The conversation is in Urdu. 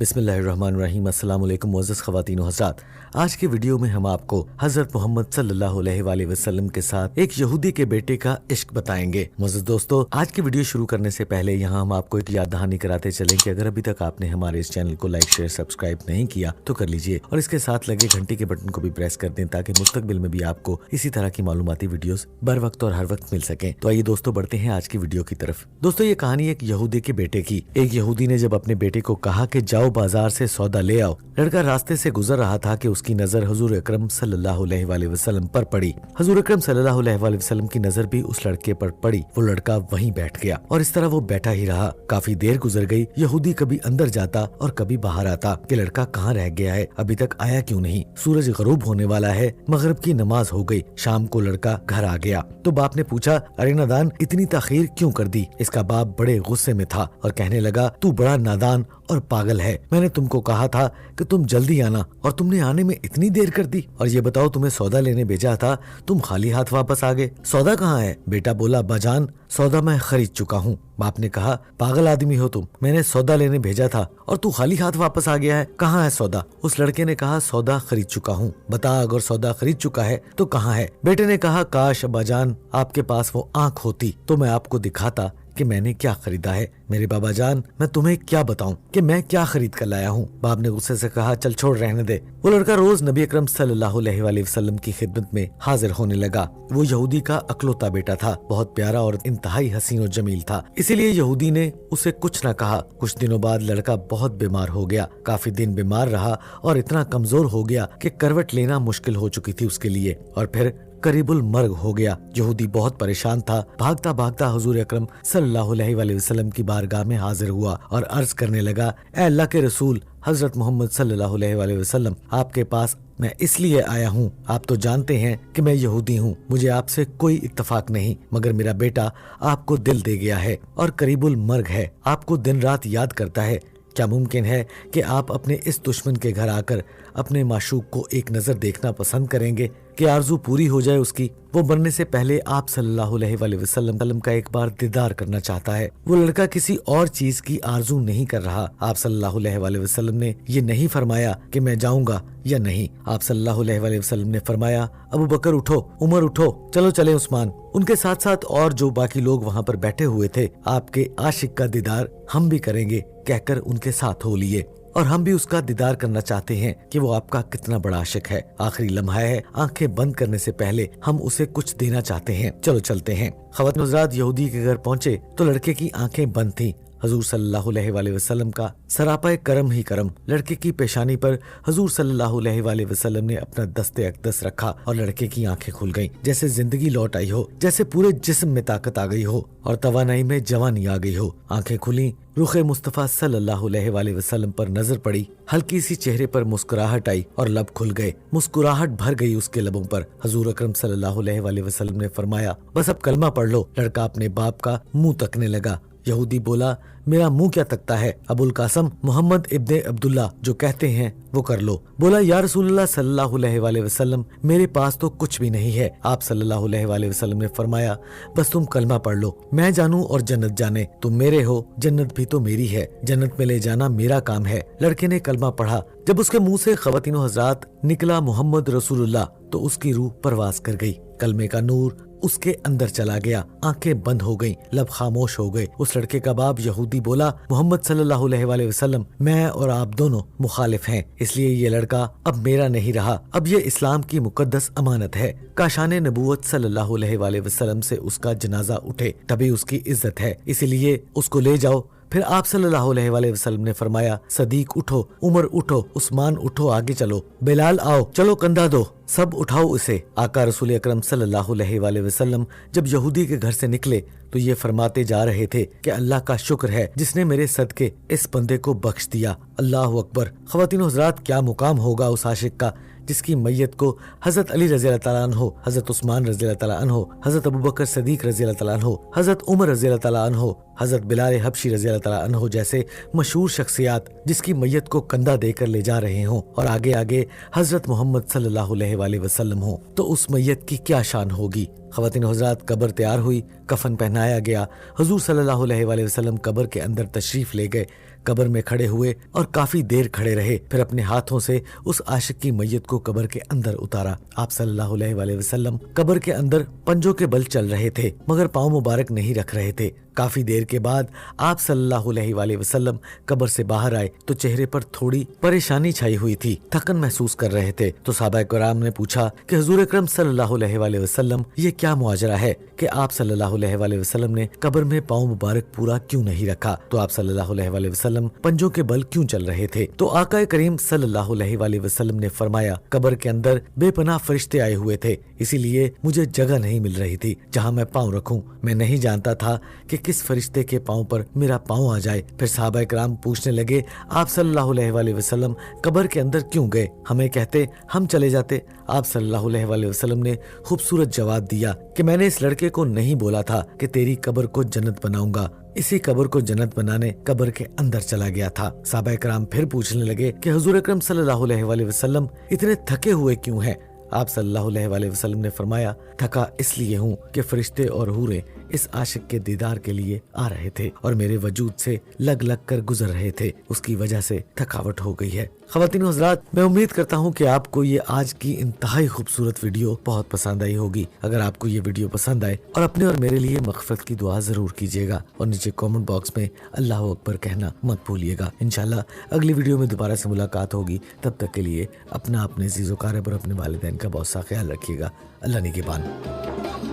بسم اللہ الرحمن الرحیم۔ السلام علیکم معزز خواتین و حضرات، آج کے ویڈیو میں ہم آپ کو حضرت محمد صلی اللہ علیہ وآلہ وسلم کے ساتھ ایک یہودی کے بیٹے کا عشق بتائیں گے۔ معزز دوستو، آج کی ویڈیو شروع کرنے سے پہلے یہاں ہم آپ کو ایک یاد دہانی کراتے چلیں کہ اگر ابھی تک آپ نے ہمارے اس چینل کو لائک شیئر سبسکرائب نہیں کیا تو کر لیجئے اور اس کے ساتھ لگے گھنٹی کے بٹن کو بھی پریس کر دیں تاکہ مستقبل میں بھی آپ کو اسی طرح کی معلوماتی ویڈیوز بر وقت اور ہر وقت مل سکیں۔ تو آئیے دوستو بڑھتے ہیں آج کی ویڈیو کی طرف۔ دوستو، یہ کہانی ایک یہودی کے بیٹے کی۔ ایک یہودی نے جب اپنے بیٹے کو کہا کہ جاؤ بازار سے سودا لے آؤ، لڑکا راستے سے گزر رہا تھا کہ اس کی نظر حضور اکرم صلی اللہ علیہ وآلہ وسلم پر پڑی۔ حضور اکرم صلی اللہ علیہ وآلہ وسلم کی نظر بھی اس لڑکے پر پڑی۔ وہ لڑکا وہیں بیٹھ گیا اور اس طرح وہ بیٹھا ہی رہا۔ کافی دیر گزر گئی، یہودی کبھی اندر جاتا اور کبھی باہر آتا کہ لڑکا کہاں رہ گیا ہے، ابھی تک آیا کیوں نہیں۔ سورج غروب ہونے والا ہے، مغرب کی نماز ہو گئی، شام کو لڑکا گھر آ گیا تو باپ نے پوچھا، ارے نادان، اتنی تاخیر کیوں کر دی؟ اس کا باپ بڑے غصے میں تھا اور کہنے لگا، تو بڑا نادان اور پاگل ہے، میں نے تم کو کہا تھا کہ تم جلدی آنا اور تم نے آنے میں اتنی دیر کر دی، اور یہ بتاؤ تمہیں سودا لینے بھیجا تھا، تم خالی ہاتھ واپس آ گئے، سودا کہاں ہے؟ بیٹا بولا، باجان سودا میں خرید چکا ہوں۔ باپ نے کہا، پاگل آدمی ہو تم، میں نے سودا لینے بھیجا تھا اور تو خالی ہاتھ واپس آ گیا ہے، کہاں ہے سودا؟ اس لڑکے نے کہا، سودا خرید چکا ہوں۔ بتا، اگر سودا خرید چکا ہے تو کہاں ہے؟ بیٹے نے کہا، کاش اباجان آپ کے پاس وہ آنکھ ہوتی تو میں آپ کو دکھاتا کہ میں نے کیا خریدا ہے۔ میرے بابا جان، میں تمہیں کیا بتاؤں کہ میں کیا خرید کر لایا ہوں؟ باپ نے غصے سے کہا، چل چھوڑ، رہنے دے۔ وہ لڑکا روز نبی اکرم صلی اللہ علیہ وآلہ وسلم کی خدمت میں حاضر ہونے لگا۔ وہ یہودی کا اکلوتا بیٹا تھا، بہت پیارا اور انتہائی حسین و جمیل تھا، اسی لیے یہودی نے اسے کچھ نہ کہا۔ کچھ دنوں بعد لڑکا بہت بیمار ہو گیا، کافی دن بیمار رہا اور اتنا کمزور ہو گیا کہ کروٹ لینا مشکل ہو چکی تھی اس کے لیے، اور پھر قریب المرگ ہو گیا۔ یہودی بہت پریشان تھا، بھاگتا بھاگتا حضور اکرم صلی اللہ علیہ وآلہ وسلم کی بارگاہ میں حاضر ہوا اور عرض کرنے لگا، اے اللہ کے رسول حضرت محمد صلی اللہ علیہ وآلہ وسلم، آپ کے پاس میں اس لیے آیا ہوں، آپ تو جانتے ہیں کہ میں یہودی ہوں، مجھے آپ سے کوئی اتفاق نہیں، مگر میرا بیٹا آپ کو دل دے گیا ہے اور قریب المرگ ہے، آپ کو دن رات یاد کرتا ہے۔ کیا ممکن ہے کہ آپ اپنے اس دشمن کے گھر آ کر اپنے معشوق کو ایک نظر دیکھنا پسند کریں گے کہ آرزو پوری ہو جائے اس کی؟ وہ مرنے سے پہلے آپ صلی اللہ علیہ وآلہ وسلم کا ایک بار دیدار کرنا چاہتا ہے۔ وہ لڑکا کسی اور چیز کی آرزو نہیں کر رہا۔ آپ صلی اللہ علیہ وآلہ وسلم نے یہ نہیں فرمایا کہ میں جاؤں گا یا نہیں۔ آپ صلی اللہ علیہ وآلہ وسلم نے فرمایا، ابو بکر اٹھو، عمر اٹھو، چلو چلے عثمان۔ ان کے ساتھ ساتھ اور جو باقی لوگ وہاں پر بیٹھے ہوئے تھے، آپ کے عاشق کا دیدار ہم بھی کریں گے کہہ کر ان کے ساتھ ہو لیے، اور ہم بھی اس کا دیدار کرنا چاہتے ہیں کہ وہ آپ کا کتنا بڑا عاشق ہے۔ آخری لمحہ ہے، آنکھیں بند کرنے سے پہلے ہم اسے کچھ دینا چاہتے ہیں، چلو چلتے ہیں۔ خواتین حضرات، یہودی کے گھر پہنچے تو لڑکے کی آنکھیں بند تھیں۔ حضور صلی اللہ علیہ وآلہ وسلم کا سراپا کرم ہی کرم، لڑکے کی پیشانی پر حضور صلی اللہ علیہ وآلہ وسلم نے اپنا دست اقدس رکھا اور لڑکے کی آنکھیں کھل گئیں، جیسے زندگی لوٹ آئی ہو، جیسے پورے جسم میں طاقت آ گئی ہو اور توانائی میں جوانی آ گئی ہو۔ آنکھیں کھلیں، رخ مصطفیٰ صلی اللہ علیہ وآلہ وسلم پر نظر پڑی، ہلکی سی چہرے پر مسکراہٹ آئی اور لب کھل گئے، مسکراہٹ بھر گئی اس کے لبوں پر۔ حضور اکرم صلی اللہ علیہ وآلہ وسلم نے فرمایا، بس اب کلمہ پڑھ لو۔ لڑکا اپنے باپ کا منہ تکنے لگا۔ یہودی بولا، میرا منہ کیا تکتا ہے؟ ابو القاسم محمد ابن عبداللہ جو کہتے ہیں وہ کر لو۔ بولا، یا رسول اللہ صلی اللہ علیہ وآلہ وسلم، میرے پاس تو کچھ بھی نہیں ہے۔ آپ صلی اللہ علیہ وآلہ وسلم نے فرمایا، بس تم کلمہ پڑھ لو، میں جانوں اور جنت جانے، تم میرے ہو، جنت بھی تو میری ہے، جنت میں لے جانا میرا کام ہے۔ لڑکے نے کلمہ پڑھا، جب اس کے منہ سے خواتین و حضرات نکلا محمد رسول اللہ تو اس کی روح پرواز کر گئی، کلمے کا نور اس کے اندر چلا گیا، آنکھیں بند ہو گئیں، لب خاموش ہو گئے۔ اس لڑکے کا باپ یہودی بولا، محمد صلی اللہ علیہ وآلہ وسلم، میں اور آپ دونوں مخالف ہیں، اس لیے یہ لڑکا اب میرا نہیں رہا، اب یہ اسلام کی مقدس امانت ہے۔ کاشان نبوت صلی اللہ علیہ وآلہ وسلم سے اس کا جنازہ اٹھے تبھی اس کی عزت ہے، اسی لیے اس کو لے جاؤ۔ پھر آپ صلی اللہ علیہ وآلہ وسلم نے فرمایا، صدیق اٹھو، عمر اٹھو، عثمان اٹھو، آگے چلو، بلال آؤ، چلو کندھا دو، سب اٹھاؤ اسے۔ آقا رسول اکرم صلی اللہ علیہ وآلہ وسلم جب یہودی کے گھر سے نکلے تو یہ فرماتے جا رہے تھے کہ اللہ کا شکر ہے جس نے میرے صدقے اس بندے کو بخش دیا، اللہ اکبر۔ خواتین و حضرات، کیا مقام ہوگا اس عاشق کا جس کی میت کو حضرت علی رضی اللہ تعالیٰ عنہ، حضرت عثمان رضی اللہ تعالیٰ عنہ، حضرت ابوبکر صدیق رضی اللہ تعالیٰ عنہ، حضرت عمر رضی اللہ تعالیٰ عنہ، حضرت بلال حبشی رضی اللہ تعالیٰ عنہ جیسے مشہور شخصیات جس کی میت کو کندھا دے کر لے جا رہے ہوں اور آگے آگے حضرت محمد صلی اللہ علیہ وآلہ وسلم ہوں، تو اس میت کی کیا شان ہوگی۔ خواتین و حضرات، قبر تیار ہوئی، کفن پہنایا گیا، حضور صلی اللہ علیہ وآلہ وسلم قبر کے اندر تشریف لے گئے، قبر میں کھڑے ہوئے اور کافی دیر کھڑے رہے، پھر اپنے ہاتھوں سے اس عاشق کی میت کو قبر کے اندر اتارا۔ آپ صلی اللہ علیہ وآلہ وسلم قبر کے اندر پنجوں کے بل چل رہے تھے مگر پاؤں مبارک نہیں رکھ رہے تھے۔ کافی دیر کے بعد آپ صلی اللہ علیہ وآلہ وسلم قبر سے باہر آئے تو چہرے پر تھوڑی پریشانی چھائی ہوئی تھی، تھکن محسوس کر رہے تھے۔ تو صحابہ کرام نے پوچھا کہ حضور اکرم صلی اللہ علیہ وآلہ وسلم یہ کیا ماجرا ہے کہ آپ صلی اللہ علیہ وآلہ وسلم نے قبر میں پاؤں مبارک پورا کیوں نہیں رکھا؟ تو آپ صلی اللہ علیہ وآلہ وسلم پنجوں کے بل کیوں چل رہے تھے؟ تو آقا کریم صلی اللہ علیہ وآلہ وسلم نے فرمایا، قبر کے اندر بے پناہ فرشتے آئے ہوئے تھے، اسی لیے مجھے جگہ نہیں مل رہی تھی جہاں میں پاؤں رکھوں۔ میں نہیں جانتا تھا کہ کس فرشتے کے پاؤں پر میرا پاؤں آ جائے۔ پھر صحابہ کرام پوچھنے لگے، آپ صلی اللہ علیہ وآلہ وسلم قبر کے اندر کیوں گئے؟ ہمیں کہتے ہم چلے جاتے۔ آپ صلی اللہ علیہ وآلہ وسلم نے خوبصورت جواب دیا کہ میں نے اس لڑکے کو نہیں بولا تھا کہ تیری قبر کو جنت بناؤں گا، اسی قبر کو جنت بنانے قبر کے اندر چلا گیا تھا۔ صحابہ کرام پھر پوچھنے لگے کہ حضور اکرم صلی اللہ علیہ وآلہ وسلم اتنے تھکے ہوئے کیوں ہیں؟ آپ صلی اللہ علیہ وآلہ وسلم نے فرمایا، تھکا اس لیے ہوں کہ فرشتے اور حوریں اس عاشق کے دیدار کے لیے آ رہے تھے اور میرے وجود سے لگ لگ کر گزر رہے تھے، اس کی وجہ سے تھکاوٹ ہو گئی ہے۔ خواتین و حضرات، میں امید کرتا ہوں کہ آپ کو یہ آج کی انتہائی خوبصورت ویڈیو بہت پسند آئی ہوگی۔ اگر آپ کو یہ ویڈیو پسند آئے اور اپنے اور میرے لیے مغفرت کی دعا ضرور کیجیے گا اور نیچے کامنٹ باکس میں اللہ اکبر کہنا مت بھولیے گا۔ انشاءاللہ اگلی ویڈیو میں دوبارہ سے ملاقات ہوگی، تب تک کے لیے اپنا، اپنے عزیز و اقارب اور اپنے والدین کا بہت سا خیال رکھیے گا۔ اللہ نگہبان۔